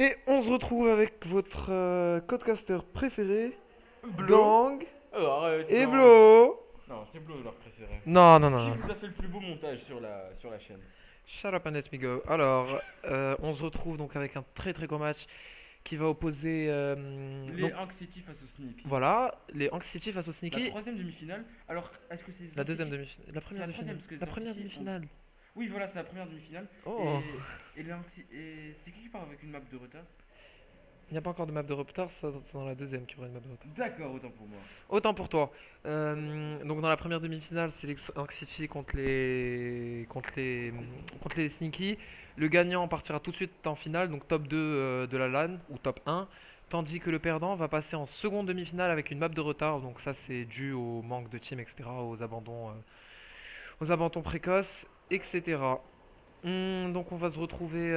Et on se retrouve avec votre podcaster préféré, Blo. Gang Arrête, et non. Blo. Non, c'est Blo leur préféré. Non, non, Qui non. vous a fait le plus beau montage sur la chaîne? Shut up and let me go. Alors, on se retrouve donc avec un très très gros match qui va opposer. Les Donc, Hank City face au Sneak. voilà, les Hank City face au La Sneaky. troisième demi-finale. Alors, est-ce que c'est les La Hank deuxième City demi-finale. La C'est première la troisième demi-finale. parce que les La Hank première City demi-finale. Oui, voilà, c'est la première demi-finale. Oh, Et les Hank City. Et c'est qui part avec une map de retard? il n'y a pas encore de map de retard, ça c'est dans la deuxième qu'il y aura une map de retard. D'accord, autant pour moi. Autant pour toi. Donc dans la première demi-finale, c'est les Hank City contre les Sneaky. Le gagnant partira tout de suite en finale, donc top 2 de la LAN ou top 1. Tandis que le perdant va passer en seconde demi-finale avec une map de retard. Donc ça c'est dû au manque de team, etc. Aux abandons précoces, etc. Donc on va se retrouver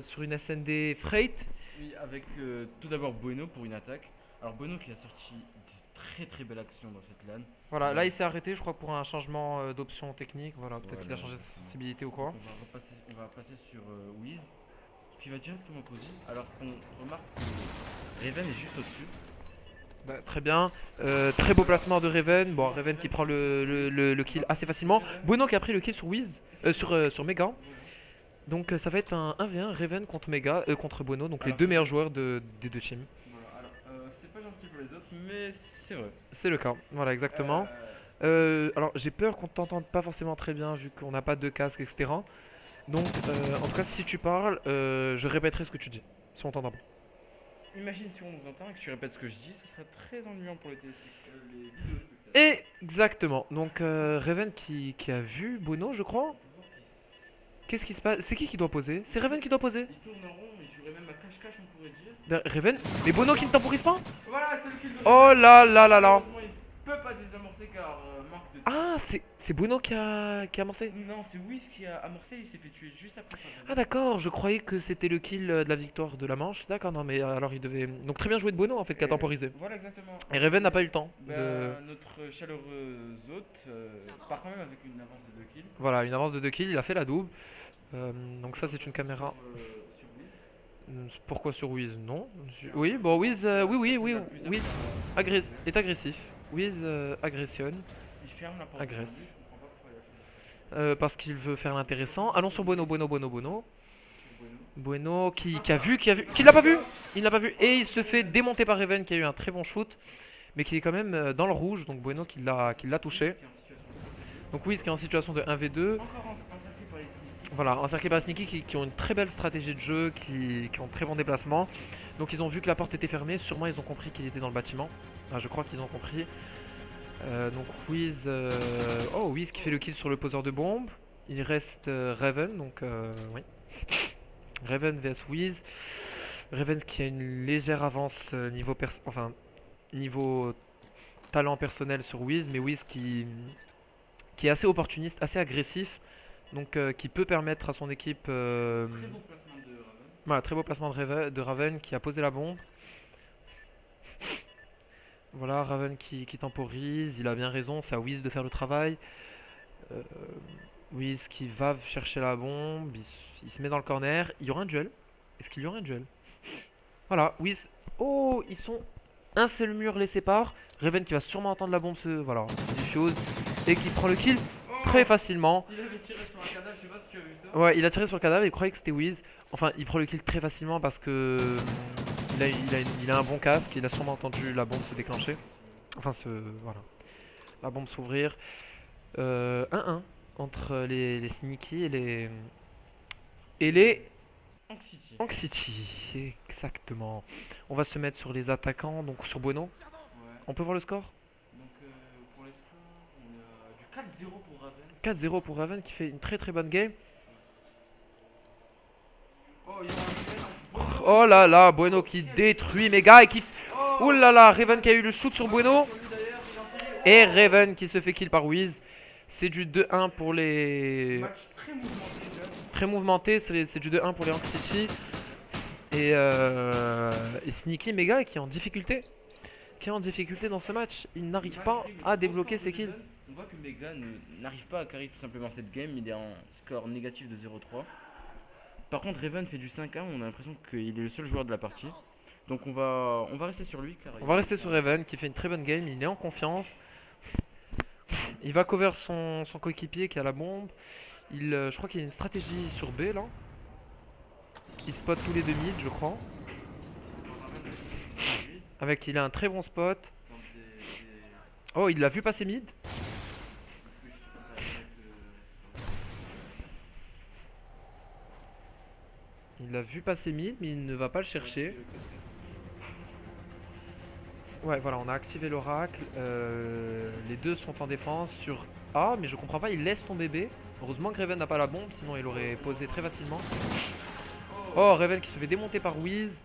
sur une SND Freight. Oui, avec tout d'abord Bueno pour une attaque. Alors, Bueno qui a sorti de très très belles actions dans cette LAN. Voilà, là il s'est arrêté, je crois, pour un changement d'option technique. Voilà, peut-être qu'il a Voilà, changé de exactement. sensibilité ou Donc, quoi. on va passer sur Wiz, qui va directement poser. Alors qu'on remarque que Raven est juste au-dessus. Bah, très bien. Très beau placement de Raven. Bon, Raven qui prend le kill assez facilement. Bueno qui a pris le kill sur Wiz, sur Mega. Donc ça va être un 1v1 Raven contre Mega, contre Bueno, donc les Alors, deux meilleurs joueurs des deux teams. voilà, alors c'est pas gentil pour les autres, mais c'est vrai. C'est le cas, voilà exactement. Alors j'ai peur qu'on t'entende pas forcément très bien vu qu'on n'a pas de casque, etc. Donc en tout cas si tu parles, je répéterai ce que tu dis, si on t'entend pas. Imagine si on nous entend et que tu répètes ce que je dis, ce serait très ennuyant pour les vidéospectateurs. Exactement, donc Raven qui a vu Bono je crois. Qu'est-ce qui se passe? C'est qui doit poser? C'est Raven qui doit poser? Il tourne en rond, il jouerait même à cache-cache, on pourrait dire. Raven? Mais Bono qui ne temporise pas? Voilà, c'est le kill de Oh Raven. là là là là. Malheureusement, il peut pas désamorcer car manque de. Ah c'est Bono qui a amorcé? Non, c'est Wiz qui a amorcé, il s'est fait tuer juste après par Ah Raven. d'accord, je croyais que c'était le kill de la victoire de la manche. D'accord, non mais alors il devait... Donc très bien joué de Bono en fait qui a Et temporisé. voilà exactement. Et Raven n'a pas eu le temps Bah, de... notre chaleureux hôte part quand même avec une avance de 2 kills. Voilà, une avance de 2 kills, il a fait la double. Donc ça c'est une caméra... Sur Wiz. Pourquoi sur Wiz? Non. Oui, bon Wiz, oui, Wiz est agressif. Wiz agressionne, Il ferme la porte. agresse. Je comprends pas pourquoi il a fait ça. Parce qu'il veut faire l'intéressant. Allons sur Bueno. Sur Bueno. Bueno qui l'a pas vu. Il l'a pas vu et il se fait démonter par Raven qui a eu un très bon shoot. Mais qui est quand même dans le rouge, donc Bueno qui l'a touché. Donc Wiz qui est en situation de 1v2. Encore encerclé par les Sneaky. Voilà, encerclé par Sneaky qui ont une très belle stratégie de jeu, qui ont très bon déplacement. Donc ils ont vu que la porte était fermée, sûrement ils ont compris qu'il était dans le bâtiment. Ah, je crois qu'ils ont compris. Donc Wiz... Oh, Wiz qui fait le kill sur le poseur de bombe. Il reste Raven, donc oui. Raven vs Wiz. Raven qui a une légère avance niveau talent personnel sur Wiz, mais Wiz qui est assez opportuniste, assez agressif, donc qui peut permettre à son équipe... Très bon placement de Raven. Voilà, très beau placement de Raven qui a posé la bombe. Voilà, Raven qui temporise, il a bien raison, c'est à Wiz de faire le travail. Wiz qui va chercher la bombe, il se met dans le corner, il y aura un duel. Est-ce qu'il y aura un duel? Voilà, Wiz... Oh, ils sont... Un seul mur les sépare. Raven qui va sûrement entendre la bombe voilà, se diffuse et qui prend le kill très facilement. Il avait tiré sur un cadavre, je sais pas si tu as vu ça. Ouais, il a tiré sur le cadavre, il croyait que c'était Wiz. Enfin, il prend le kill très facilement parce que il a un bon casque, il a sûrement entendu la bombe se déclencher. Enfin, voilà. La bombe s'ouvrir. 1-1 entre les Sneaky et les Hank City. Hank City. Exactement. On va se mettre sur les attaquants, donc sur Bueno. Ouais. On peut voir le score? Donc pour les scores, on a du 4-0 pour Raven. 4-0 pour Raven qui fait une très très bonne game. Oh, il y a un Oh là là, Bueno qui détruit Mega et qui... Ouh là là, Raven qui a eu le shoot sur Bueno. Et Raven qui se fait kill par Wiz. C'est du 2-1 pour les... match très mouvementé déjà. Très mouvementé, c'est du 2-1 pour les Hank City. Et Sneaky Mega qui est en difficulté. Qui est en difficulté dans ce match. Il n'arrive pas Malgré une à grosse débloquer force ses de kills. Raven, on voit que Mega n'arrive pas à carry tout simplement cette game. Il est en score négatif de 0-3. Par contre, Raven fait du 5-1, on a l'impression qu'il est le seul joueur de la partie. Donc on va rester sur lui. Car On va rester sur Raven qui fait une très bonne game, il est en confiance. Il va cover son coéquipier qui a la bombe. Je crois qu'il y a une stratégie sur B là. Il spot tous les deux mid, je crois. Il a un très bon spot. Oh, il l'a vu passer mid. Il l'a vu passer mid, mais il ne va pas le chercher. Ouais, voilà, on a activé l'oracle. Les deux sont en défense sur A, mais je comprends pas, il laisse tomber B. Heureusement que Raven n'a pas la bombe, sinon il aurait posé très facilement. Oh, Raven qui se fait démonter par Wiz.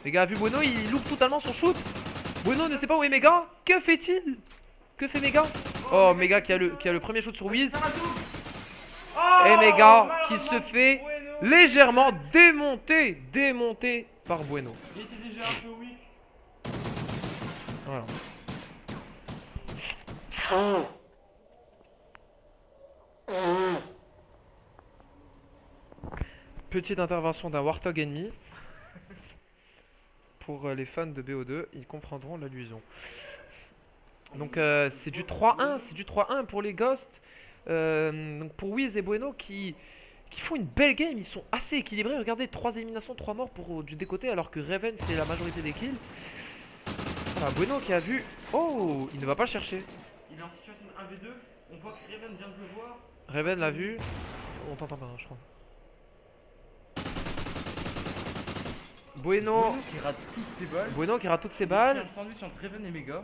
Les gars, vu Bueno, il loupe totalement son shoot. Bueno ne sait pas où est Mega. Que fait-il? Que fait Mega? Oh, Mega qui a le premier shoot sur Wiz. Et Mega qui se fait légèrement démonter par Bueno. Il était déjà un peu weak. Voilà. Petite intervention d'un Warthog ennemi. Pour les fans de BO2, ils comprendront l'allusion. Donc c'est du 3-1, pour les Ghosts. Donc pour Wiz et Bueno qui font une belle game, ils sont assez équilibrés. Regardez, 3 éliminations, 3 morts du décoté alors que Raven fait la majorité des kills. Voilà, Bueno qui a vu. Oh, il ne va pas le chercher. Il est en situation de 1v2, on voit que Raven vient de le voir. Raven l'a vu. On t'entend pas, je crois. Bueno qui rate toutes ses balles. Bueno qui rate toutes ses Il y a balles. un sandwich entre Raven et Mega.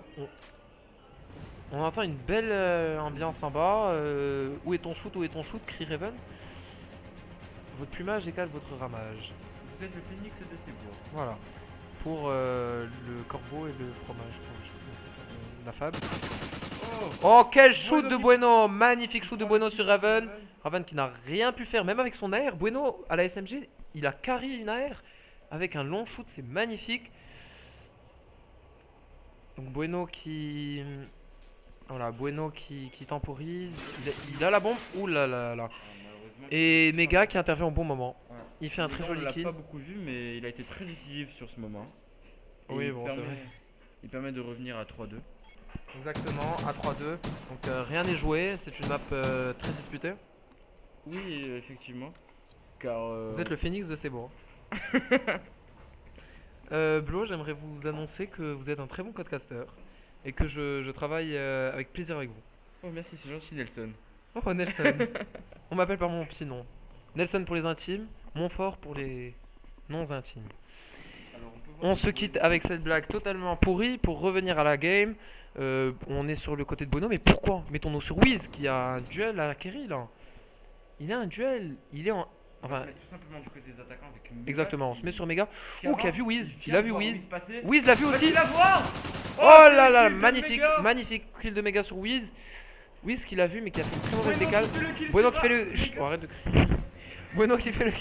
On entend une belle ambiance en bas. Où est ton shoot? Où est ton shoot? Crie Raven. Votre plumage égale votre ramage. Vous êtes le phénix de ces bois. Voilà. Pour le corbeau et le fromage. La fab. Oh, quel shoot de Bueno! Magnifique shoot de Bueno sur Raven. Raven qui n'a rien pu faire, même avec son AR. Bueno à la SMG, il a carry une AR avec un long shoot, c'est magnifique. Donc Bueno qui. Voilà, Bueno qui temporise. Il a la bombe. Ouh là là là. Et Mega qui intervient au bon moment. Ouais. Il fait un très joli kill. On l'a pas beaucoup vu, mais il a été très décisif sur ce moment. Et Oui, bon, c'est vrai. Il permet de revenir à 3-2. Exactement, à 3-2. Donc rien n'est joué, c'est une map très disputée. Oui, effectivement. Car vous êtes le phénix de Sebo. Blo, j'aimerais vous annoncer que vous êtes un très bon podcaster et que je travaille avec plaisir avec vous. Oh merci, c'est gentil Nelson. Oh Nelson. On m'appelle par mon petit nom. Nelson pour les intimes, Montfort pour les non intimes. Alors, on se quitte avec cette blague totalement pourrie pour revenir à la game. On est sur le côté de Bono, mais pourquoi? Mettons-nous sur Wiz qui a un duel à Kerry là. Il a un duel, il est en. Enfin, tout simplement du côté des attaquants avec Mega. Exactement, on se met sur Mega. Oh, qui a vu Wiz. Il a vu Wiz. passer. Wiz l'a vu aussi. La voir. Oh là là, magnifique, magnifique kill de Mega sur Wiz. Wiz qui l'a vu, mais qui a fait une très mauvaise décale. Bueno qui fait le. Chut, arrête de crier. Bueno qui fait le.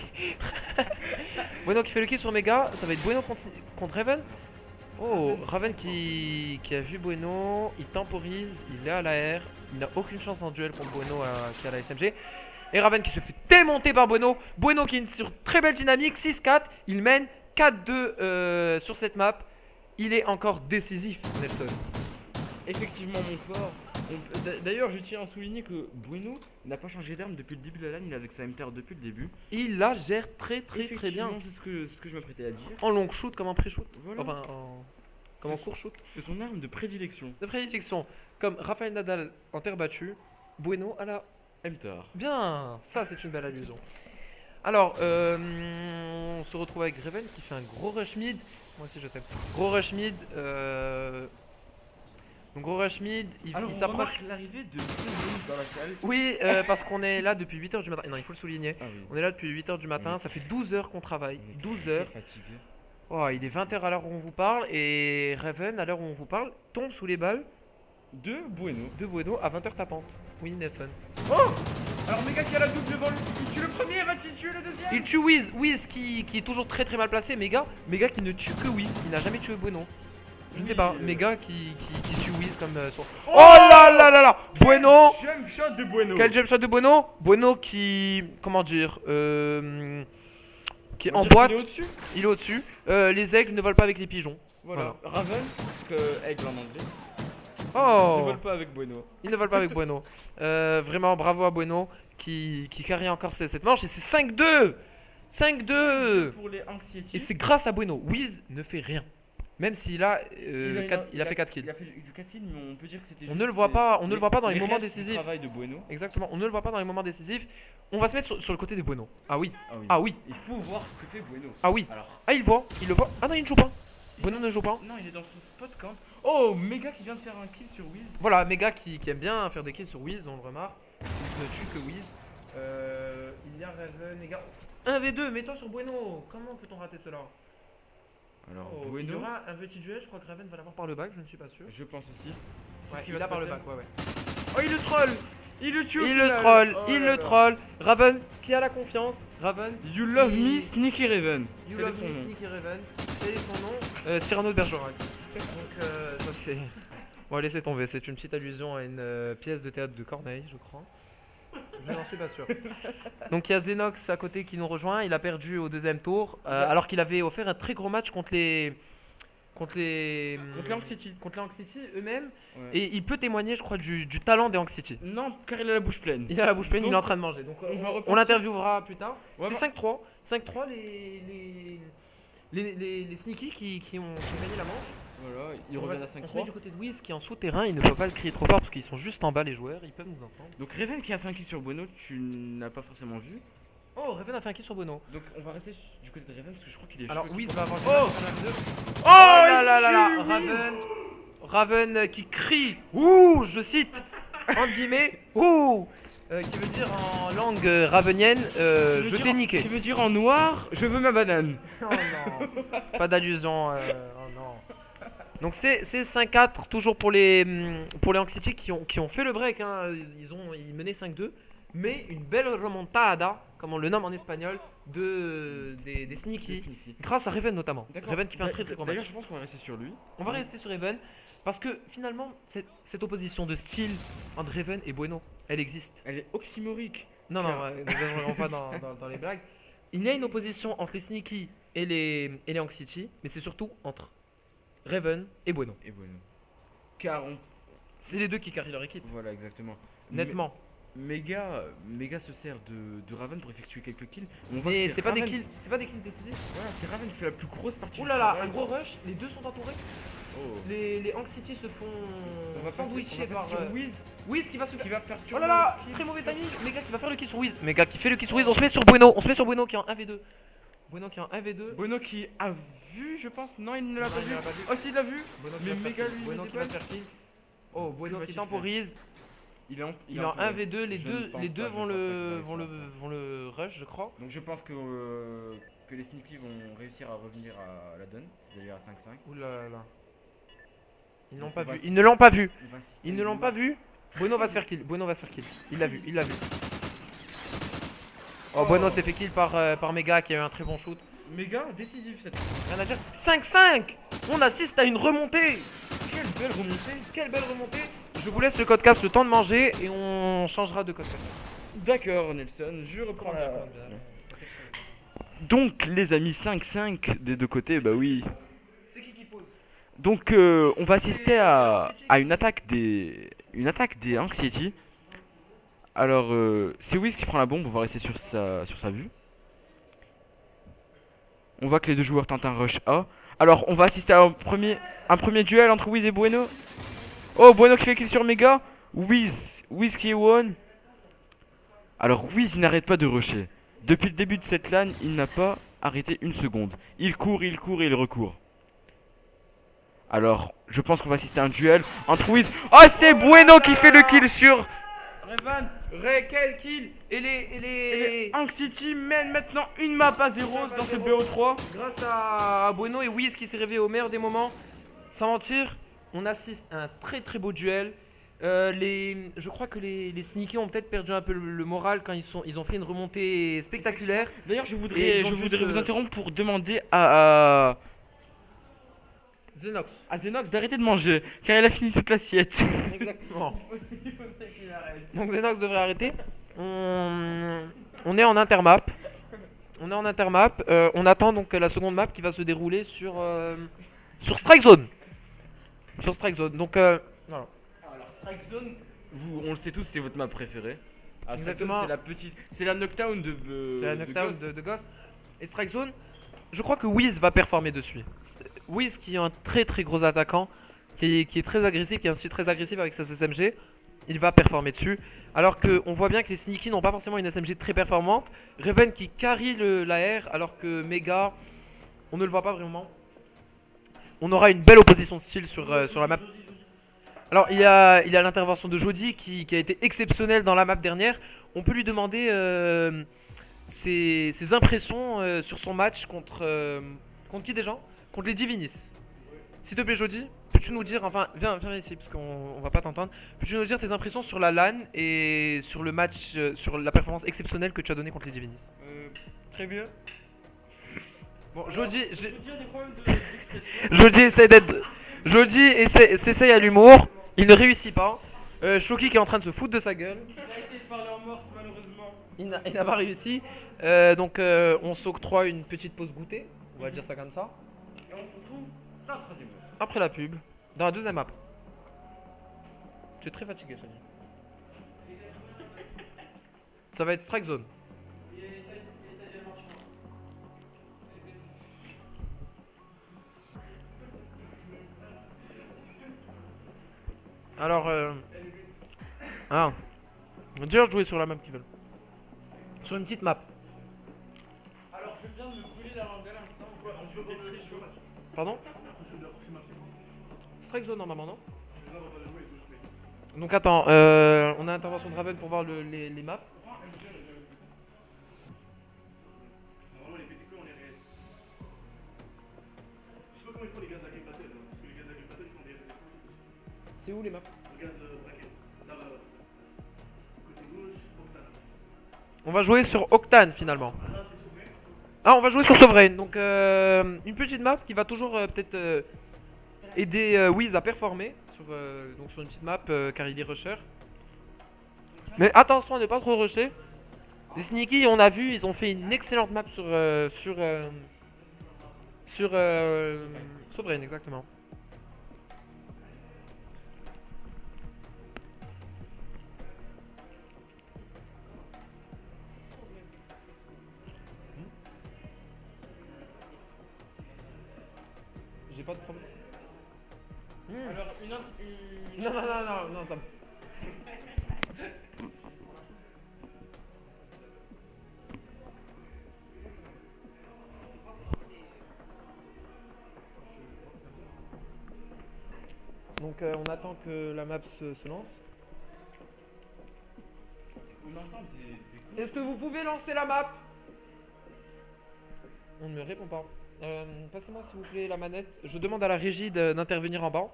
Bueno qui fait le kill sur Mega. Ça va être Bueno contre Raven. Oh, Raven qui a vu Bueno. Il temporise, il est à la R. Il n'a aucune chance en duel contre Bueno qui a la SMG. Et Raven qui se fait démonter par Bueno. Bueno qui est sur très belle dynamique, 6-4. Il mène 4-2 sur cette map. Il est encore décisif, Nelson. Effectivement, mon fort. D'ailleurs, je tiens à souligner que Bueno n'a pas changé d'arme depuis le début de la LAN. Il est avec sa MTR depuis le début. Il la gère très bien. C'est ce que je m'apprêtais à dire. En long shoot comme en pré-shoot. Voilà. Enfin, comme en court shoot. C'est son arme de prédilection. De prédilection. Comme Rafael Nadal en terre battue. Bueno à la MTR. Bien, ça c'est une belle allusion. Alors, on se retrouve avec Raven qui fait un gros rush mid. Moi aussi je t'aime. Gros rush mid. Donc gros rush mid, il s'approche. L'arrivée de Nelson dans la salle. Oui, parce qu'on est là depuis 8h du matin. Non, il faut le souligner. Ah oui. On est là depuis 8h du matin. Oui. Ça fait 12 heures qu'on travaille. 12 heures. Fatigué. Oh, il est 20h à l'heure où on vous parle. Et Raven, à l'heure où on vous parle, tombe sous les balles de Bueno. De Bueno à 20h tapante. Oui, Nelson. Oh! Alors Mega qui a la double devant lui, il tue le premier, va-t-il tuer le deuxième? Il tue Wiz, Wiz qui est toujours très mal placé, Mega qui ne tue que Wiz, il n'a jamais tué Bueno. Je ne Oui, sais pas, Mega qui suit Wiz comme son... Oh là là là là Bueno. Jump shot de Bueno. Quel jump shot de Bueno. Bueno qui... Comment dire qui est On va en dire boîte. qu'il est au-dessus. Il est au-dessus. Les aigles ne volent pas avec les pigeons. Voilà. Raven, que aigle en anglais. Oh Ne vole pas avec Bueno. Ils ne volent pas avec Bueno. Vraiment, bravo à Bueno qui carry encore cette manche. Et c'est 5-2 5-2 Pour les Anxiety. Et c'est grâce à Bueno. Wiz ne fait rien. Même s'il a, il a fait 4 kills. Il a fait du 4 kills, mais on peut dire que c'était On juste ne le voit pas, on ne le voit pas dans les moments restes du décisifs. travail de Bueno. Exactement, on ne le voit pas dans les moments décisifs. On va se mettre sur le côté des Bueno. Ah oui, Ah oui. ah oui, Il faut voir ce que fait Bueno. ah oui. Alors, Ah il le voit. Ah non il ne joue pas. Bueno ne joue pas. non, il est dans son spot camp. Oh, Mega qui vient de faire un kill sur Wiz. Voilà, Mega qui aime bien faire des kills sur Wiz, on le remarque. Il ne tue que Wiz. Il y a Raven, Mega. 1v2, mets-toi sur Bueno. Comment peut-on rater cela? Alors, Il y Bueno, aura un petit duel, je crois que Raven va l'avoir par le back, je ne suis pas sûr. je pense aussi. Ouais, ce qui il va l'a se par le passer. back, ouais. Oh, il le troll. Il le tue. au Il le final. troll, Oh il là le là. troll. Raven, qui a la confiance. Raven, You love Il- me, Sneaky Raven. You Quel est love son me, nom Sneaky Raven. Quel est son nom Cyrano de Bergerac. Donc, ça c'est. Bon, laissez tomber, c'est une petite allusion à une pièce de théâtre de Corneille, je crois. Je n'en suis pas sûr. Donc, il y a Xenox à côté qui nous rejoint. Il a perdu au deuxième tour, alors qu'il avait offert un très gros match contre les. Contre les Anxiety. contre les Anxiety eux-mêmes. Ouais. Et il peut témoigner, je crois, du talent des Anxiety. Non, car il a la bouche pleine. Il a la bouche pleine, il est Donc, en train de manger. Donc, on va on repartir. l'interviewera plus tard. Ouais, C'est 5-3. 5-3 les sneaky qui ont gagné la manche. Voilà, il On revient va- à On se met 5-3. du côté de Wiz qui est en souterrain, il ne peut pas le crier trop fort parce qu'ils sont juste en bas les joueurs, ils peuvent nous entendre. Donc Raven qui a fait un kill sur Bueno, tu n'as pas forcément vu. Oh, Raven a fait un kill sur Bono. Donc on va rester du côté de Raven parce que je crois qu'il est Alors chaud. Wiz va avoir Oh Oh là il là là là tue Raven Raven qui crie ouh, je cite entre guillemets ouh qui veut dire en langue ravenienne je t'ai niqué. Qui veut dire en noir, je veux ma banane. Oh non, pas d'allusion. Oh non. Donc c'est 5-4 toujours pour les Anxiety qui ont fait le break. Hein. Ils menaient 5-2. Mais une belle remontada, comme on le nomme en espagnol, des Sneaky. Grâce à Raven notamment. D'accord. Raven qui fait un très très gros match. D'ailleurs, je pense qu'on va rester sur lui. On va rester sur Raven parce que finalement cette opposition de style entre Raven et Bueno, elle existe. Elle est oxymorique. Non, ne verrons pas dans les blagues. Il y a une opposition entre les Sneaky et les Anxiety, mais c'est surtout entre Raven et Bueno. Et Bueno. Car on. C'est les deux qui carrient leur équipe, Voilà, exactement. nettement. Mega se sert de Raven pour effectuer quelques kills. On voit Mais que c'est pas des Raven- kills, c'est pas des kills décisifs. Voilà, c'est Raven qui fait la plus grosse partie. Ouh du là là, travail. un gros rush, les deux sont entourés. Oh. Les Anxiety se font On va sandwicher passer par sur Wiz Wiz qui va se qui va faire sur Oh là là, kill très mauvais sur- timing. Mega qui va faire le kill sur Wiz. Mega qui fait le kill sur Wiz. On se met sur Bueno. On se met sur Bueno qui est en 1v2. Bueno qui est en 1v2. Bueno qui a vu, je pense. Non, il ne l'a Non, pas il vu. l'a pas vu. Oh, si, il l'a vu. Bueno Mais qui va Mega, faire kill. lui, Bueno il qui va était faire kill. Oh, Que Bueno qui va-t-il temporise. Il est en, Il est en entouré. 1v2. Les Je ne deux, pense les pas, deux je vont pense pas le, qu'il vont, va le, réussir. vont le rush, je crois. Donc je pense que les Sneaky vont réussir à revenir à la donne, c'est-à-dire à 5-5. Ouh là là là. Ils n'ont Donc, pas on va- vu. Ils ne l'ont pas vu. On va assister Ils à ne une l'ont pas marche. vu. Bueno va se faire kill. Bueno va se faire kill. Il l'a vu. Il l'a vu. Oh, Oh. Bueno s'est fait kill par Mega qui a eu un très bon shoot. Méga décisif cette Rien à dire. 5-5. On assiste à une remontée. Quelle belle remontée. Quelle belle remontée. Je vous laisse le codecast le temps de manger et on changera de codecast. D'accord Nelson, je reprends la... Donc les amis 5-5 des deux côtés, bah oui. C'est qui pose? Donc on va assister à une attaque des Anxiety. Alors c'est Wiz qui prend la bombe, on va rester sur sa vue. On voit que les deux joueurs tentent un rush A. Alors on va assister à un premier duel entre Wiz et Bueno. Oh, Bueno qui fait kill sur Mega. Wiz qui est one. Alors Wiz il n'arrête pas de rusher. Depuis le début de cette LAN, il n'a pas arrêté une seconde. Il court et il recourt. Alors, je pense qu'on va assister à un duel entre Wiz. Oh, c'est Bueno qui fait le kill sur Revan. Quel kill. Et Et les... Anxiety mène maintenant une map à 0 dans ce BO3. Grâce à Bueno et Wiz qui s'est réveillé au meilleur des moments. Sans mentir, on assiste à un très très beau duel. Je crois que les Sneaky ont peut-être perdu un peu le moral quand ils ont fait une remontée spectaculaire. D'ailleurs, je Et voudrais ils ont juste, vous interrompre pour demander à Xenox. À Xenox d'arrêter de manger, car il a fini toute l'assiette. Exactement. Donc Xenox devrait arrêter. On est en intermap. On est en intermap. On attend donc la seconde map qui va se dérouler sur Strike Zone. Sur Strike Zone. Donc voilà. Alors, Strike Zone, on le sait tous, c'est votre map préférée. Ah, Exactement. C'est la petite. C'est la Knockdown de. C'est la de knockdown Ghost. de Ghost. Et Strike Zone, je crois que Wiz va performer dessus. Wiz qui est un très très gros attaquant, qui est très agressif, qui est aussi très agressif avec sa SMG, il va performer dessus. Alors qu'on voit bien que les Sneaky n'ont pas forcément une SMG très performante. Raven qui carry la R, alors que Mega, on ne le voit pas vraiment. On aura une belle opposition de style sur la map. Alors il y a l'intervention de Jody qui a été exceptionnelle dans la map dernière. On peut lui demander ses impressions sur son match contre qui déjà? Contre les Divinis. S'il te plaît Jody, peux-tu nous dire, enfin viens ici parce qu'on va pas t'entendre. Peux-tu nous dire tes impressions sur la LAN et sur le match, sur la performance exceptionnelle que tu as donnée contre les Divinis? Très bien. Bon, Jody, Jody a des problèmes d'expression. Jody essaie d'être. Jody s'essaye à l'humour, il ne réussit pas. Shoki qui est en train de se foutre de sa gueule. Il a essayé de parler en morse, malheureusement. Il n'a pas réussi. Donc on s'octroie une petite pause goûter. On va dire ça comme ça. Et on se retrouve dans la troisième map. Après la pub, dans la deuxième map. Tu es très fatigué, Sonny. Ça va être Strike Zone. Alors, on va déjà jouer sur la map qu'ils veulent. Sur une petite map. Alors, je viens de me brûler la langue à l'instant. Je vais très chaud. Pardon? Strike Zone normalement, non? Donc attends, on a intervention de Raven pour voir les maps. Normalement, les PTQ, on les réalise. Je sais pas comment ils font les gars de la Game Battle, hein, parce que les gars de la Game Battle, ils font des réalisations. C'est où les maps? Regarde le bracket. Là-bas, là. Côté gauche, Octane. On va jouer sur Octane finalement. Ah, on va jouer sur Sovereign. Donc une petite map qui va toujours peut-être aider Wiz à performer donc sur une petite map car il est rusher. Mais attention à ne pas trop rusher. Les Sneaky, on a vu, ils ont fait une excellente map sur Sovereign exactement. J'ai pas de problème. Alors, Non, attends. Donc on attend que la map se lance. on entend des coups. Est-ce que vous pouvez lancer la map? On ne me répond pas. Passez-moi s'il vous plaît la manette. Je demande à la régie d'intervenir en bas.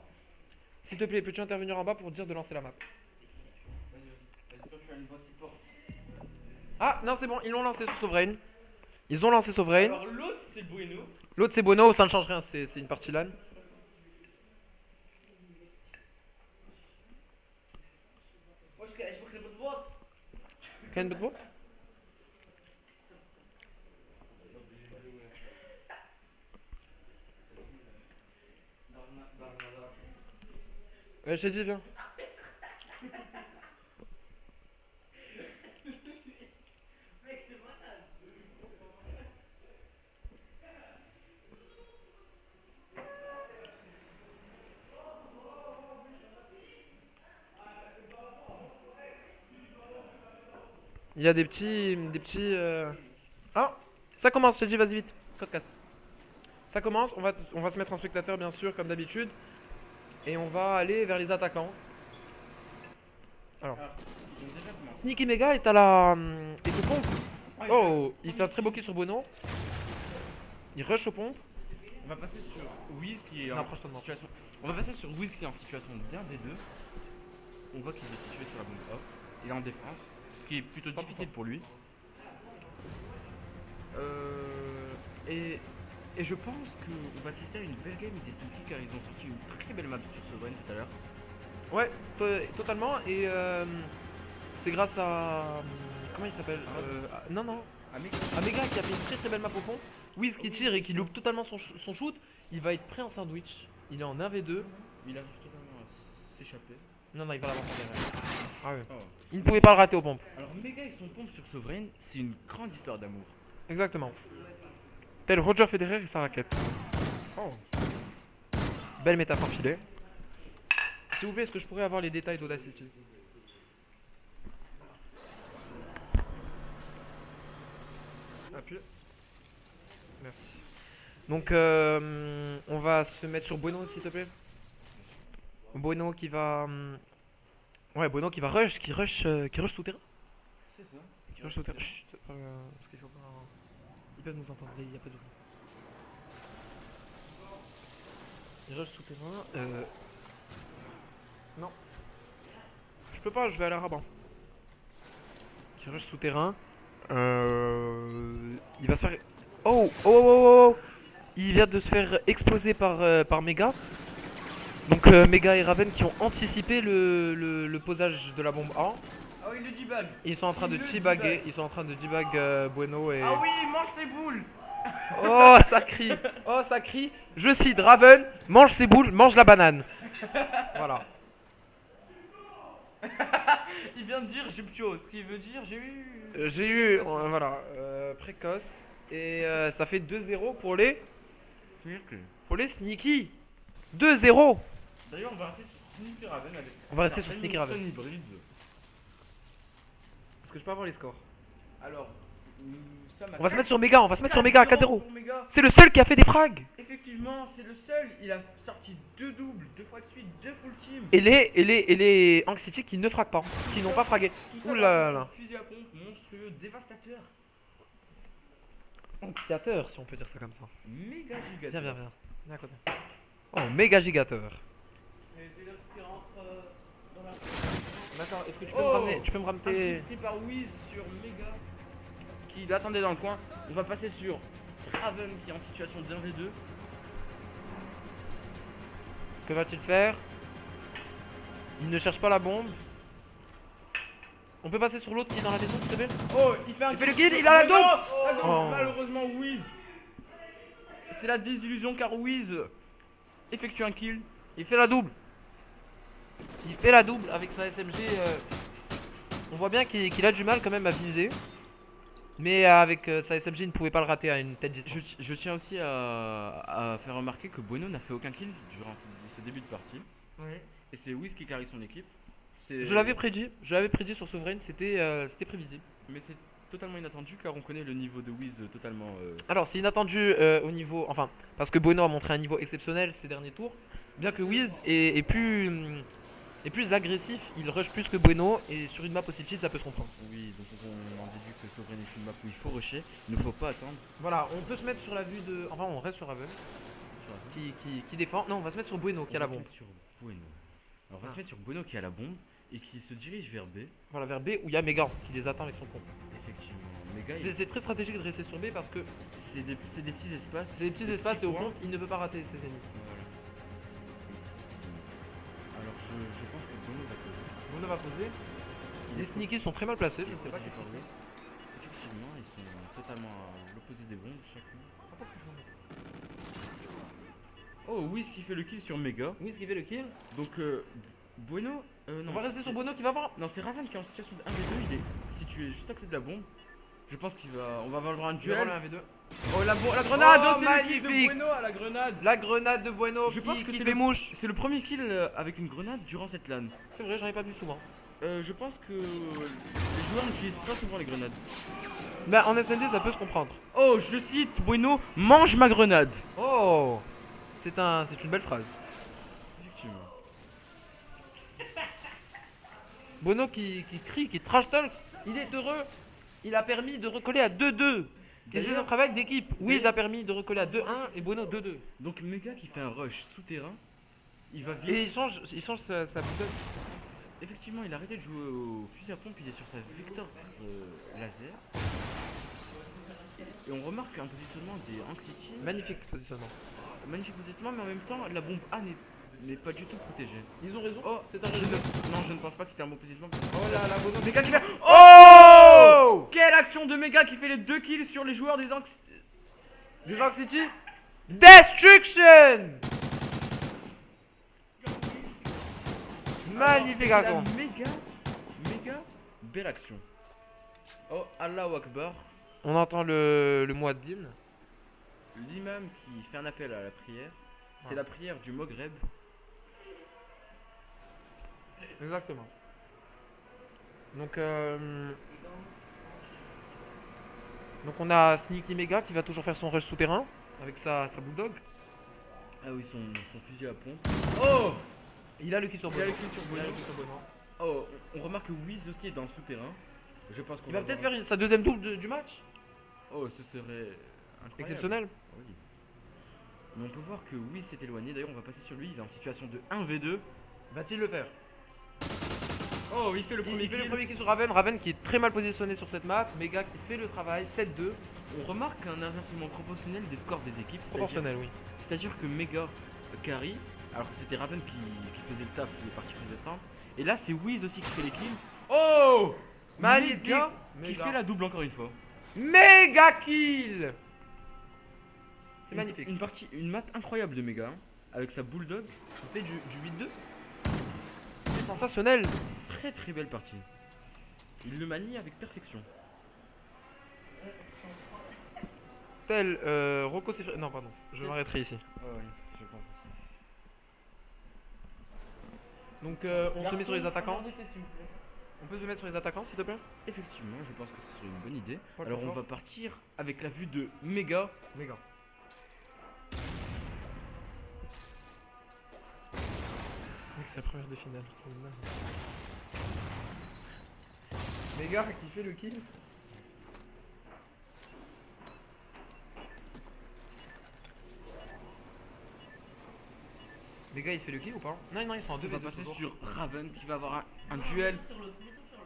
S'il te plaît, peux-tu intervenir en bas pour dire de lancer la map? Est-ce que tu as une voix qui porte? Ah non c'est bon, ils l'ont lancé sur Sovereign. Ils ont lancé Sovereign. Alors, l'autre, c'est Bueno. L'autre c'est Bono, ça ne change rien, c'est une partie LAN. Moi, je crois que c'est votre voix. Kan je het woord? Je t'ai dit, viens. Il y a des petits. Ah, ça commence, je t'ai dit, vas-y vite. Podcast. Ça commence, on va se mettre en spectateur, bien sûr, comme d'habitude. Et on va aller vers les attaquants. Alors. Sneaky Mega est à la. est au pompe. Oh, il fait un très beau kill sur Bono. Il rush aux pompes. On va passer sur Wiz qui est Non, en approche-toi de moi. situation. On va passer sur Wiz qui est en situation de bien des deux. On voit qu'il est situé sur la bombe off. Il est en défense, ce qui est plutôt difficile pour lui. Et Et je pense qu'on va assister à une belle game des Sneaky car ils ont sorti une très belle map sur Sovereign tout à l'heure. Ouais, totalement. Et c'est grâce à. Comment il s'appelle Non, non. Amega qui a fait une très très belle map au fond. Wiz qui tire et qui loupe totalement son shoot. Il va être prêt en sandwich. Il est en 1v2. Il arrive totalement à s'échapper. Non, non, il va l'avoir derrière. Ah ouais. Oh. Il ne pouvait pas le rater aux pompes. Alors Mega et son pompe sur Sovereign, c'est une grande histoire d'amour. Exactement. Tel Roger Federer et sa raquette. Oh. Belle métaphore filée. S'il vous plaît, est-ce que je pourrais avoir les détails d'Audacity? Appuie. Merci. Donc, on va se mettre sur Bueno, s'il te plaît. Bueno qui va. Ouais, Bueno qui va rush, qui rush souterrain. C'est ça. Qui rush souterrain. Chut, parce qu'il faut pas. Ils peuvent nous entendre, il n'y a pas de bruit. Il rush souterrain. Non. Je peux pas, je vais à la rabat. Qui rush souterrain. Il va se faire. Oh, oh, oh, oh, oh. Il vient de se faire exploser par Mega. Donc Mega et Raven qui ont anticipé le posage de la bombe A. Ah oui, le debug. Ils sont en train de debugger. Ils sont en train de debug Bueno et. Ah oui, mange ses boules. Oh ça crie. Oh ça crie. Je cite Raven, mange ses boules, mange la banane. Voilà. Il vient de dire j'ai plus ce qui veut dire J'ai eu voilà précoce et ça fait 2-0 pour les Sneaky. 2-0. D'ailleurs, on va rester sur Sneaky Raven avec. On va rester sur Sneaky Raven. Hybride. Est-ce que je peux avoir les scores? Alors, On va se mettre sur Mega, on va se mettre sur Mega à 4-0. pour Mega. C'est le seul qui a fait des frags. Effectivement, c'est le seul. Il a sorti 2 doubles, 2 fois de suite, 2 full team. Et les Anxiety qui ne fraguent pas, qui n'ont pas fragué. Tout ça Ouh là grâce à là. un fusil à pompe monstrueux, dévastateur. Anxiateur, si on peut dire ça comme ça. Méga giga. Viens, viens, viens. Viens à côté. Oh, méga gigateur. D'accord, est-ce que tu peux me ramener, tu peux me ramener tes... Pris par Wiz sur Mega qui l'attendait dans le coin. On va passer sur Raven qui est en situation de 1v2. Que va-t-il faire? Il ne cherche pas la bombe. On peut passer sur l'autre qui est dans la maison, s'il te plaît? Oh, il fait le kill, il a la double. Oh. Oh. Malheureusement, Wiz. C'est la désillusion car Wiz effectue un kill. Il fait la double. Il fait la double avec sa SMG. On voit bien qu'il a du mal quand même à viser. Mais avec sa SMG, il ne pouvait pas le rater à une telle distance. Je tiens aussi à faire remarquer que Bueno n'a fait aucun kill durant ce début de partie. Oui. Et c'est Wiz qui carry son équipe. Je l'avais prédit sur Sovereign, c'était prévisible. Mais c'est totalement inattendu car on connaît le niveau de Wiz totalement. Alors c'est inattendu au niveau, enfin parce que Bueno a montré un niveau exceptionnel ces derniers tours. Bien que Wiz est plus agressif, il rush plus que Bueno et sur une map aussi petite ça peut se comprendre. Oui, donc on déduit que Sovereign est une map où il faut rusher, il ne faut pas attendre. Voilà, on peut se mettre sur la vue de, enfin on reste sur Raven qui défend. Non, on va se mettre sur Bueno qui a la bombe. Sur Bueno. Alors on va se mettre sur Bueno qui a la bombe et qui se dirige vers B. Voilà, vers B où il y a Mega qui les attend avec son pompe. Effectivement. Mega, C'est très stratégique de rester sur B parce que c'est des petits espaces. c'est des petits espaces et au points. pompe il ne peut pas rater ses ennemis. Voilà. Alors je pense que Bueno va poser. Bueno va poser. Les sneakies sont très mal placés, je ne sais pas qu'est-ce qu'ils font. Effectivement, ils sont totalement à l'opposé des bombes chacun. Oh, Wiz qui fait le kill sur Mega. Oui, ce qui fait le kill. Donc Bueno. Non. On va rester sur Bueno qui va voir. Non, c'est Raven qui est en situation de 1v2. Il est situé juste à côté de la bombe. Je pense on va avoir un duel. Un V2. Oh la grenade, Oh, c'est le kill de magnifique. Bueno à la grenade. La grenade de Bueno Je pense que qui c'est fait mouche. C'est le premier kill avec une grenade durant cette LAN. C'est vrai, j'en ai pas vu souvent. Je pense que les joueurs n'utilisent pas souvent les grenades. Bah en SND ça peut se comprendre. Oh, je cite Bueno, mange ma grenade. Oh, c'est une belle phrase. Effectivement. Bueno qui crie, qui trash talk, il est heureux. Il a permis de recoller à 2-2. Et c'est un travail d'équipe. Wiz a permis de recoller à 2-1 et Bueno 2-2. Donc Mega qui fait un rush souterrain, il va Et vite. il change sa bouteille. Effectivement, il a arrêté de jouer au fusil à pompe, il est sur sa Victor laser. Et on remarque un positionnement des Rank City. Magnifique positionnement. Magnifique positionnement, mais en même temps, la bombe A n'est pas du tout protégée. Ils ont raison. Oh, C'est un je résumé. ne... Non, je ne pense pas que c'était un bon positionnement. Oh là là, Bono. Méga qui fait. Oh, quelle action de Méga qui fait les 2 kills sur les joueurs des Rank Des Arc City. Destruction. Magnifique action. Méga belle action. Oh, Allahu Akbar. On entend le muaddin. L'imam qui fait un appel à la prière. C'est Ah. la prière du Maghreb. Exactement. Donc on a Sneaky Mega qui va toujours faire son rush souterrain avec sa bulldog. Ah oui, son fusil à pompe. Oh, Il a le kill sur il y a Bono. le kill sur Il a le Bono. kill sur Bono. Oh, on remarque que Wiz aussi est dans le souterrain. Je pense qu'on Il va peut-être voir- faire sa deuxième double du match. Oh, ce serait incroyable. Exceptionnel. Oui. Mais on peut voir que Wiz s'est éloigné. D'ailleurs, on va passer sur lui. Il est en situation de 1v2. Va-t-il le faire? Oh, il fait le premier Il fait le kill. premier kill sur Raven. Raven qui est très mal positionné sur cette map. Mega qui fait le travail. 7-2. On remarque un inversement proportionnel des scores des équipes. Proportionnel, oui. C'est-à-dire que Mega carry, alors que c'était Raven qui faisait le taf, il est parti plus de temps. Et là, c'est Wiz aussi qui fait les kills. Oh, Magnifique. Mega qui Mega. fait la double encore une fois. Méga kill. C'est magnifique. Une map incroyable de Mega, hein, avec sa bulldog. Il fait du 8-2. C'est sensationnel. Très très belle partie. Il le manie avec perfection. Tel Rocco Siffredi. Non, pardon. Je m'arrêterai ici. Ouais, je pense aussi. Donc on se met sur les attaquants. On peut se mettre sur les attaquants s'il te plaît? Effectivement, je pense que ce serait une bonne idée. Pas Alors on d'accord. va partir avec la vue de Mega. Méga. C'est la première des finales. Méga qui fait le kill. Méga il fait le kill ou pas? Non, non, ils sont en 2 On va v 2 passer toujours. sur Raven qui va avoir un duel.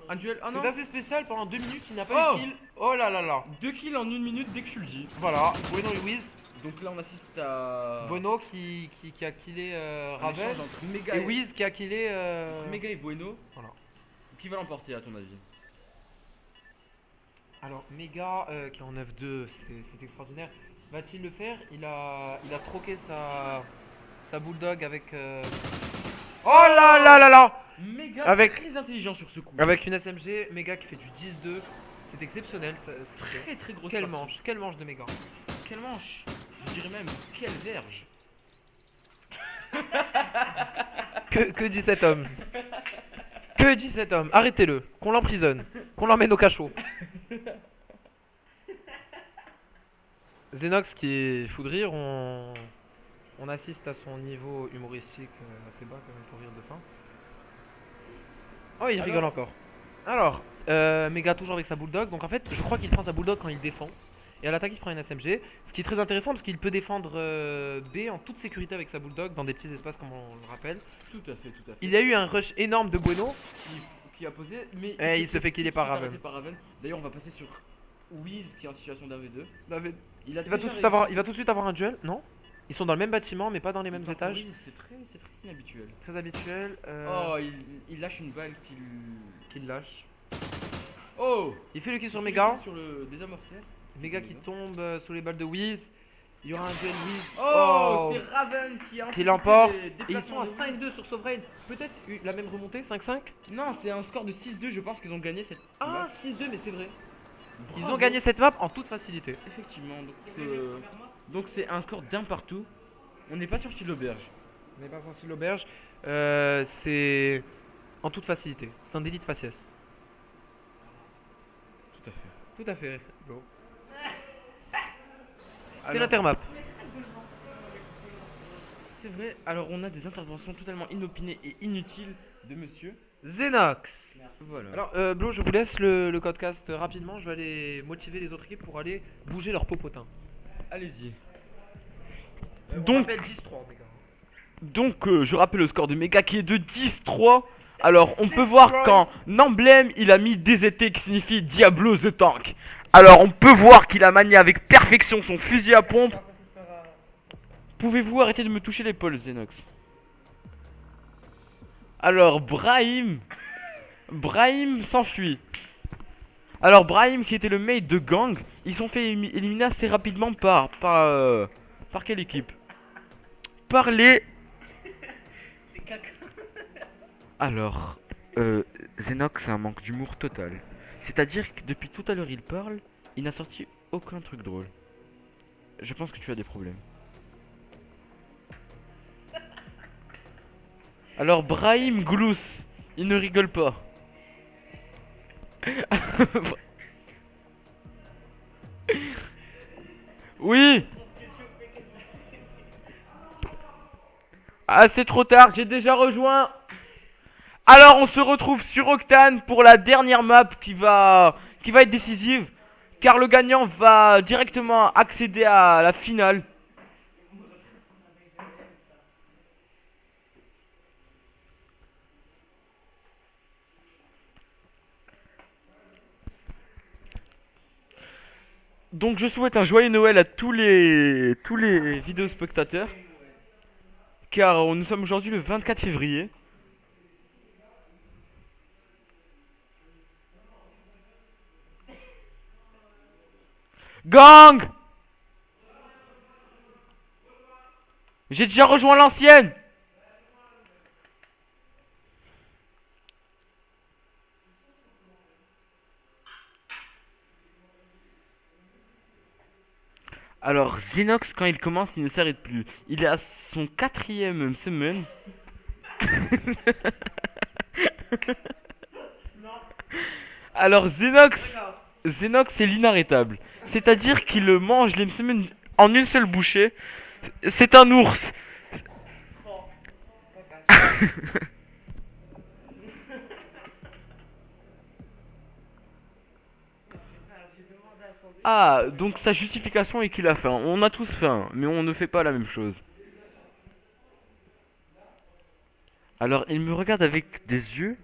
Un duel. Oh non, C'est assez spécial, pendant 2 minutes il n'a pas Oh eu de kill. Oh là là là. 2 kills en 1 minute dès que je le dis. Voilà, Bueno et Wiz. Donc là on assiste à Bono qui a killé un Raven. échange entre Mega Et Wiz qui a killé. Mega et Bueno. Voilà. Qui va l'emporter à ton avis? Alors, Mega qui est en 9-2, c'est extraordinaire. Va-t-il le faire? Il a troqué sa bulldog avec. Oh là là là là! Mega Avec- très intelligent sur ce coup. Avec une SMG, Mega qui fait du 10-2. C'est exceptionnel. C'est Très très grosse quelle partie. manche de Mega. Quelle manche. Je dirais même quelle verge. Que dit cet homme? Que dit cet homme? Arrêtez-le, qu'on l'emprisonne, qu'on l'emmène au cachot. Xenox qui est fou de rire, on assiste à son niveau humoristique assez bas quand même pour rire de ça. Oh, il rigole encore. Alors, Mega toujours avec sa bulldog, donc en fait je crois qu'il prend sa bulldog quand il défend. Et à l'attaque il prend une SMG, ce qui est très intéressant parce qu'il peut défendre B en toute sécurité avec sa bulldog dans des petits espaces comme on le rappelle. Tout à fait, tout à fait. Il y a eu un rush énorme de Bueno. Qui a posé, mais Eh, il se fait killer par arrêté Raven. par Raven. D'ailleurs, on va passer sur Wiz qui est en situation d'AV2. David. Il va Il va tout de suite avoir un duel, non? Ils sont dans le même bâtiment mais pas dans les mêmes étages. C'est très inhabituel. Très habituel. Oh, il lâche une balle Qu'il lâche. Oh, Il fait le kill sur il fait Mega. le kill sur le désamorceur. Mega qui tombe sous les balles de Wiz. Il y aura un duel Wiz. Oh, c'est Raven qui a Qui anticipé l'emporte. les Et ils déplacements sont à de Wiz. 5-2 sur Sovereign. Peut-être la même remontée, 5-5. Non, c'est un score de 6-2. Je pense qu'ils ont gagné cette. Ah, match. 6-2, mais c'est vrai. Ils Bravo. ont gagné cette map en toute facilité. Effectivement. Donc c'est un score d'un partout. On n'est pas sorti de l'auberge. On n'est pas sorti de l'auberge. C'est en toute facilité. C'est un délit de faciès. Tout à fait. Tout à fait. Bro. C'est Alors- l'intermap. C'est vrai. Alors on a des interventions totalement inopinées et inutiles de monsieur. Xenox. Voilà. Alors, Blo, je vous laisse le codecast rapidement. Je vais aller motiver les autres équipes pour aller bouger leur popotin. allez-y. Donc, Donc- 10-3, les gars. Donc je rappelle le score de Mega qui est de 10-3. Alors on peut voir qu'en emblème il a mis DZT qui signifie Diablo the Tank. Alors on peut voir qu'il a manié avec perfection son fusil à pompe. Pouvez-vous arrêter de me toucher l'épaule, Xenox? Alors Brahim s'enfuit. Alors Brahim qui était le mate de Gang, ils sont fait éliminer assez rapidement par quelle équipe? Par les... Alors, Xenox a un manque d'humour total. C'est-à-dire que depuis tout à l'heure il parle, il n'a sorti aucun truc drôle. Je pense que tu as des problèmes. Alors Brahim Glous, il ne rigole pas. Oui. Ah, c'est trop tard, j'ai déjà rejoint. Alors on se retrouve sur Octane pour la dernière map qui va être décisive, car le gagnant va directement accéder à la finale. Donc je souhaite un joyeux Noël à tous les vidéos spectateurs, car nous sommes aujourd'hui le 24 février. Gang! J'ai déjà rejoint l'ancienne! Alors Xenox, quand il commence, il ne s'arrête plus. Il est à son 4e semaine. Alors Xenox c'est l'inarrêtable. C'est-à-dire qu'il mange les semaines en une seule bouchée. C'est un ours. Ah, donc sa justification est qu'il a faim. On a tous faim, mais on ne fait pas la même chose. Alors, il me regarde avec des yeux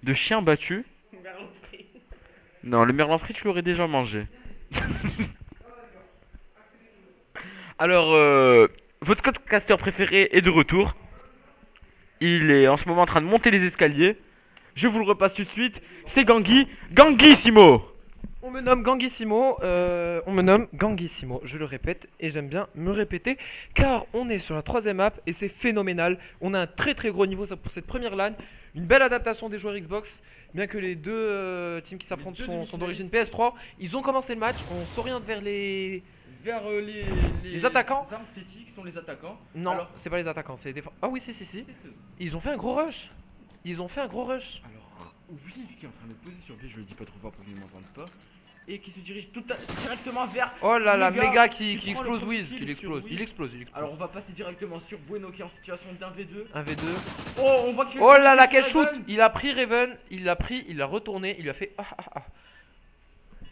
de chien battu. Non, le merlan frit, tu l'aurais déjà mangé. Alors, votre podcaster préféré est de retour. Il est en ce moment en train de monter les escaliers. Je vous le repasse tout de suite. C'est Gangui. Ganguissimo. On me nomme Ganguissimo, je le répète, et j'aime bien me répéter, car on est sur la 3ème map, et c'est phénoménal. On a un très très gros niveau pour cette première LAN, une belle adaptation des joueurs Xbox, bien que les deux teams qui s'affrontent sont d'origine PS3. Ils ont commencé le match, on s'oriente vers les attaquants. Les armes critiques sont les attaquants. Non, Alors, c'est pas les attaquants, c'est les défenseurs. Ah oui, si. Ils ont fait un gros rush. Alors, oui, ce qui est en train de poser sur B, je le dis pas trop fort pour qu'ils ne m'entendent pas. Et qui se dirige directement vers... Oh là là, Méga qui prend le explose premier Wiz, kill il sur explose. Wiz. Alors on va passer directement sur Bueno qui est en situation d'un V2. Un V2. Oh, on voit qu'il Oh là là, quel Raven. shoot! Il a pris Raven, il l'a retourné, il lui a fait ah.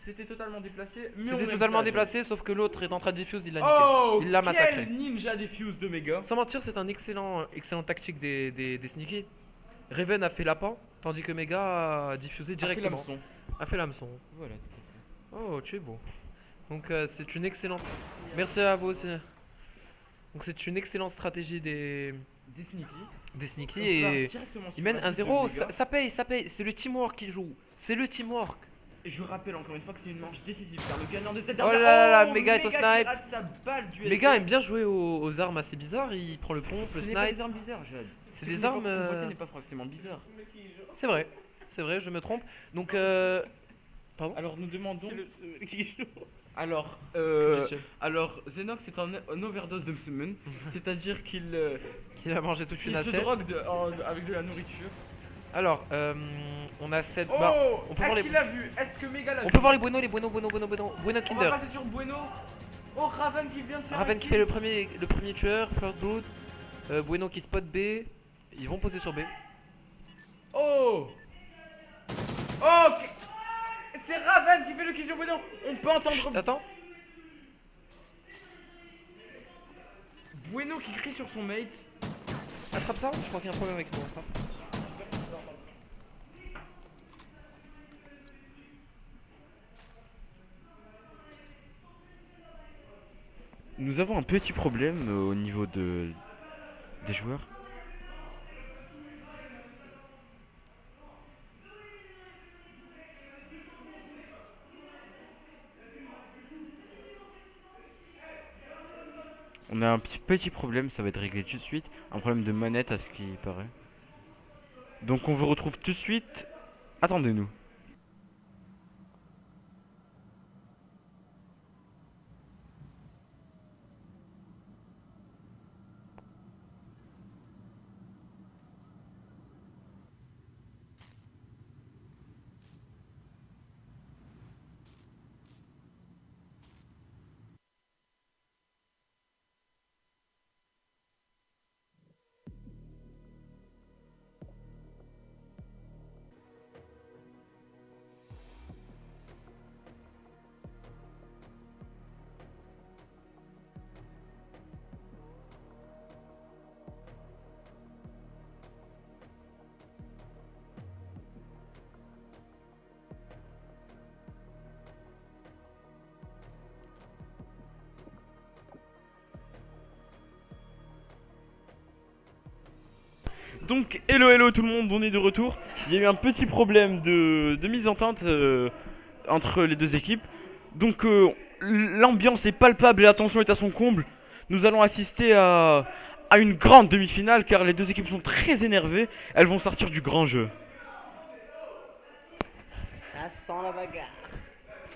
C'était totalement déplacé, mais C'était on totalement exagère. déplacé, sauf que l'autre est en train de diffuse, il l'a Oh, niqué. Il l'a massacré. quel ninja defuse de Mega. Sans mentir, c'est un excellent tactique des sneaky. Raven a fait lapin, tandis que Mega a diffusé directement. A fait l'hameçon. Voilà. Oh, tu es beau. Donc c'est une excellente... Merci à vous aussi. Donc c'est une excellente stratégie des sneaky et ils mènent 1-0. Ça paye. C'est le teamwork qui joue. C'est le teamwork. Et je rappelle encore une fois que c'est une manche décisive car le gagnant de cette Oh là là, Mega est au qui snipe. rate sa balle du Mega SF. aime bien jouer aux armes assez bizarres. Il prend le pompe, le Ce n'est pas snipe. des armes bizarres, Jade. C'est des armes. Le n'est pas forcément bizarre. C'est vrai, je me trompe. Donc pardon. Alors nous demandons. C'est qui joue. Alors, Xenox est en overdose de semaine, c'est-à-dire qu'il Qui a mangé toute une se assiette. drogue avec de la nourriture. Alors, on a 7. Oh, on peut voir est-ce les. qu'il a vu? Est-ce que Mega l'a vu? On peut voir les Bueno On va Kinder. passer sur Bueno. Oh, Raven qui vient de faire Raven un qui kill. fait le premier tueur, First Blood. Bueno qui spot B. Ils vont poser sur B. Oh, ok. C'est Raven qui fait le kill sur Bueno. On peut entendre Chut, attends. Bueno qui crie sur son mate. Attrape ça. Je crois qu'il y a un problème avec toi. Attrape. Nous avons un petit problème au niveau des joueurs. On a un petit problème, ça va être réglé tout de suite. Un problème de manette à ce qui paraît. Donc on vous retrouve tout de suite. Attendez-nous. Donc hello tout le monde, on est de retour. Il y a eu un petit problème de mise en tente entre les deux équipes. Donc l'ambiance est palpable et la tension est à son comble. Nous allons assister à une grande demi-finale car les deux équipes sont très énervées. Elles vont sortir du grand jeu. Ça sent la bagarre.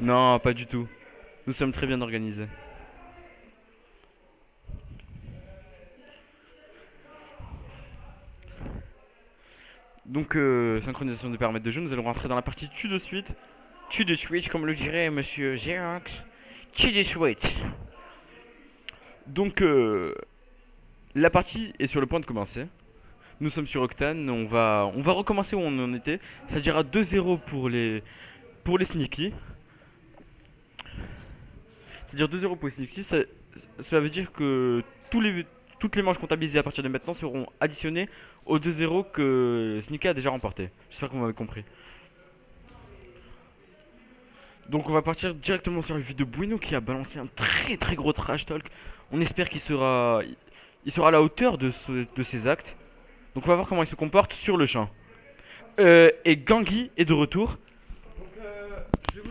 Non, pas du tout. Nous sommes très bien organisés. Donc, synchronisation des paramètres de jeu, nous allons rentrer dans la partie tu de suite. Tu de switch, comme le dirait monsieur Xerox. Tu de switch. Donc, la partie est sur le point de commencer. Nous sommes sur Octane, on va recommencer où on en était. Ça dira 2-0 pour les sneaky. C'est-à-dire 2-0 pour les sneaky, cela veut dire que toutes les manches comptabilisées à partir de maintenant seront additionnées aux 2-0 que Sneaky a déjà remporté. J'espère que vous m'avez compris. Donc on va partir directement sur la vue de Bueno qui a balancé un très gros trash talk. On espère qu'il sera à la hauteur de ses actes. Donc on va voir comment il se comporte sur le champ. Et Gangui est de retour. Donc je vais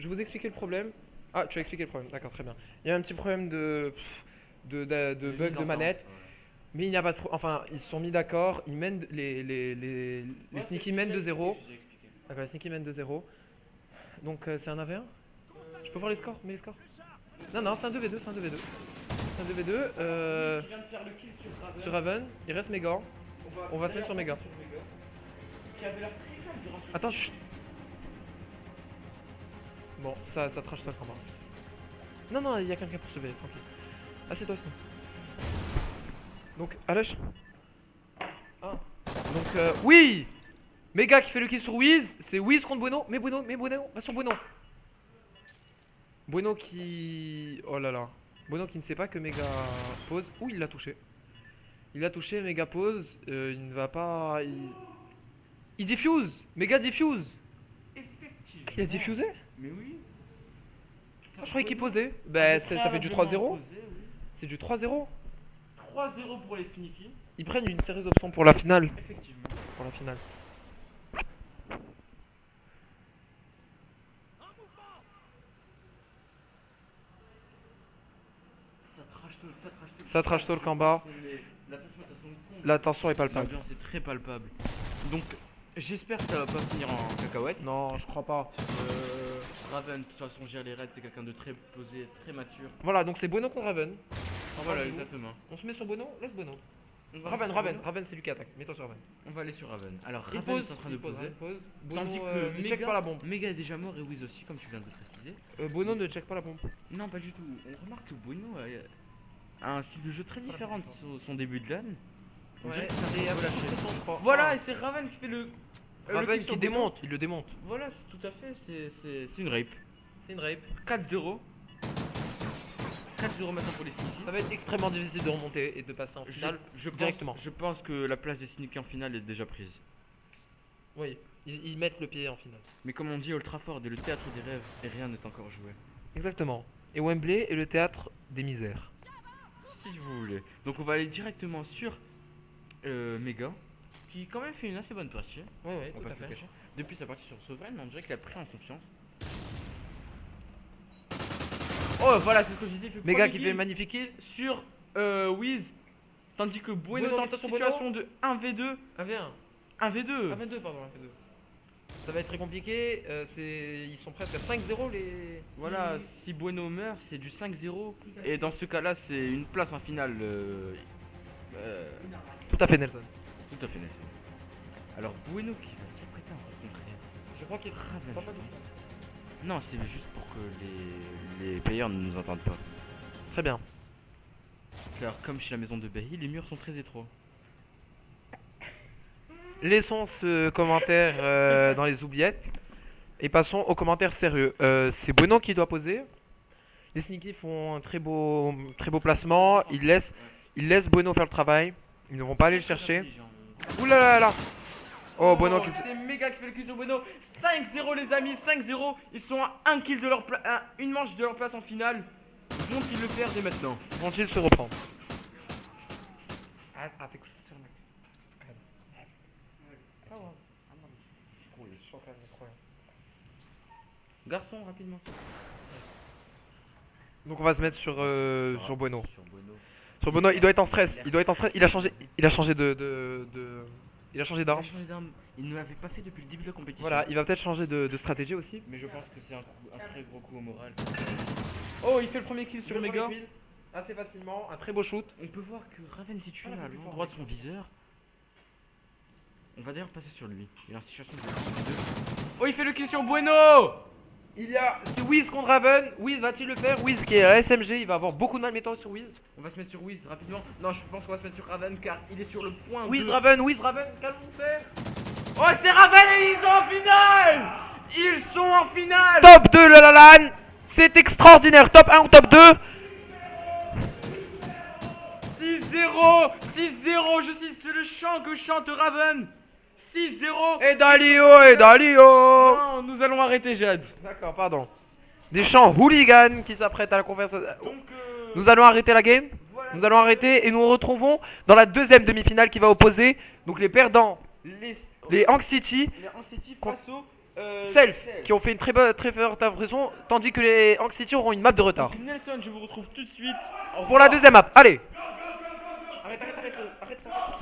vous expliquer le problème. Ah, tu as expliqué le problème, d'accord, très bien. Il y a un petit problème de bug de manette. Mais il n'y a pas de enfin, ils se sont mis d'accord, ils mènent les sneaky mènent 2-0. D'accord, les sneaky mènent 2-0. Donc c'est un AV1. Je peux voir les scores, les scores. Non, c'est un 2v2, c'est un 2v2. C'est un 2v2 sur Raven, il reste Mega. On va se mettre sur Mega. Attends, chut. Bon, ça trash talk en bas. Non, il y a quelqu'un pour sauver, tranquille. Ah, c'est toi, sinon. Donc, Alèche. Ah. Donc, oui! Mega qui fait le kill sur Wiz. C'est Wiz contre Bueno. Mais Bueno, va sur Bueno. Bueno qui. Oh là là. Bueno qui ne sait pas que Mega pose. Ouh, il l'a touché. Il l'a touché, Mega pose. Il ne va pas. Il diffuse. Mega diffuse. Effectivement. Il a diffusé? Mais oui. Ah, je croyais qu'il posait. Bah, ça fait du 3-0. C'est du 3-0. 3-0 pour les sneaky. Ils prennent une sérieuse option pour la finale. Effectivement. Pour la finale. Ça trash talk en bas. La tension est palpable. L'ambiance est très palpable. Donc, j'espère que ça va pas finir en cacahuète. Non, je crois pas. Raven, de toute façon, gère les raids, c'est quelqu'un de très posé, très mature. Voilà, donc c'est Bueno contre Raven. Voilà, exactement. On se met sur Bueno, laisse Bueno. On va Raven, c'est lui qui attaque. Mets-toi sur Raven. On va aller sur Raven. Alors, Il Raven pose, est en train de poser. pose. Tandis Bueno, que il check pas la bombe. Mega est déjà mort et Wiz aussi, comme tu viens de le préciser. Bueno ne check pas la bombe. Non, pas du tout. On remarque que Bueno a un style de jeu très différent de son début de LAN. On dirait que c'est un peu lâché. je crois. Voilà, et c'est Raven qui fait le Raven kill qui sur démonte, il le démonte. Voilà, tout à fait, c'est une rape. C'est une rape. 4-0. 4-0 maintenant pour les sneaky. Ça va être extrêmement difficile de remonter et de passer en finale directement. Je pense que la place des sneaky en finale est déjà prise. Oui, ils mettent le pied en finale. Mais comme on dit, Ultra Ford est le théâtre des rêves et rien n'est encore joué. Exactement. Et Wembley est le théâtre des misères. Si vous voulez. Donc on va aller directement sur Mega, qui quand même fait une assez bonne partie. Ouais, On va pas se le cacher. Depuis sa partie sur Sovereign, on dirait qu'il a pris en confiance. Oh voilà, c'est ce que je disais. Mega qui fait le magnifique kill. sur Wiz. Tandis que Bueno Bueno tente qui une sur situation de 1v2. 1v1. 1v2. 1v2, pardon, 1v2. Ça va être très compliqué. Ils sont presque à 5-0 les. Voilà, si Bueno meurt, c'est du 5-0. Et dans ce cas-là, c'est une place en finale. Tout à fait, Nelson. Tout à fait Nelson. Alors Bueno qui va s'apprêter à rencontrer. Je crois qu'il Raven, pas je mal de pense. Non, c'est juste pour que les payeurs ne nous entendent pas. Très bien. Car comme chez la maison de Berry, les murs sont très étroits. Laissons ce commentaire dans les oubliettes et passons aux commentaires sérieux. C'est Bueno qui doit poser. Les Sneaky font un très beau placement. Ils laissent Bueno faire le travail. Ils ne vont pas aller le chercher. Ouh là là là. Oh, Bueno qui. C'est méga qui fait le kill sur Bueno. 5-0 les amis, 5-0. Ils sont à un kill de leur une manche de leur place en finale. Vont-ils le faire dès maintenant? Vont-ils se reprendre? Garçon, rapidement. Donc on va se mettre sur Bueno. Sur Bueno. Sur Bueno, il doit être en stress. Il a changé Il a d'arme. changé d'arme. Il ne l'avait pas fait depuis le début de la compétition. Voilà, il va peut-être changer de stratégie aussi. Mais je pense que c'est un très gros coup au moral. Oh, il fait le premier kill sur Mega. Assez facilement, un très beau shoot. On peut voir que Raven est situé Ah, à plus fort, l'endroit de son plus fort. viseur. On va d'ailleurs passer sur lui. Il est en situation de... Oh, il fait le kill sur Bueno. C'est Wiz contre Raven. Wiz va-t-il le faire? Wiz qui est à SMG, il va avoir beaucoup de mal mettant sur Wiz. On va se mettre sur Wiz rapidement. Non, je pense qu'on va se mettre sur Raven car il est sur le point Wiz de... Raven, calmons-nous faire. Oh, c'est Raven et ils sont en finale. Ils sont en finale. Top 2 le Lalan. C'est extraordinaire. Top 1 ou top 2. 6-0, 6-0, je suis c'est le chant que chante Raven. 6-0. Et Dalio. Non, nous allons arrêter Jade. D'accord, pardon. Des chants hooligans qui s'apprêtent à la conversation. Donc, Nous allons arrêter la game. voilà. Nous allons arrêter et nous nous retrouvons dans la deuxième demi-finale qui va opposer donc les perdants, les Hank City, Les Anxity face au Self, qui ont fait une très forte impression, tandis que les Hank City auront une map de retard. Donc, Nelson, je vous retrouve tout de suite. Au Pour la revoir. deuxième map, allez. Arrête ça.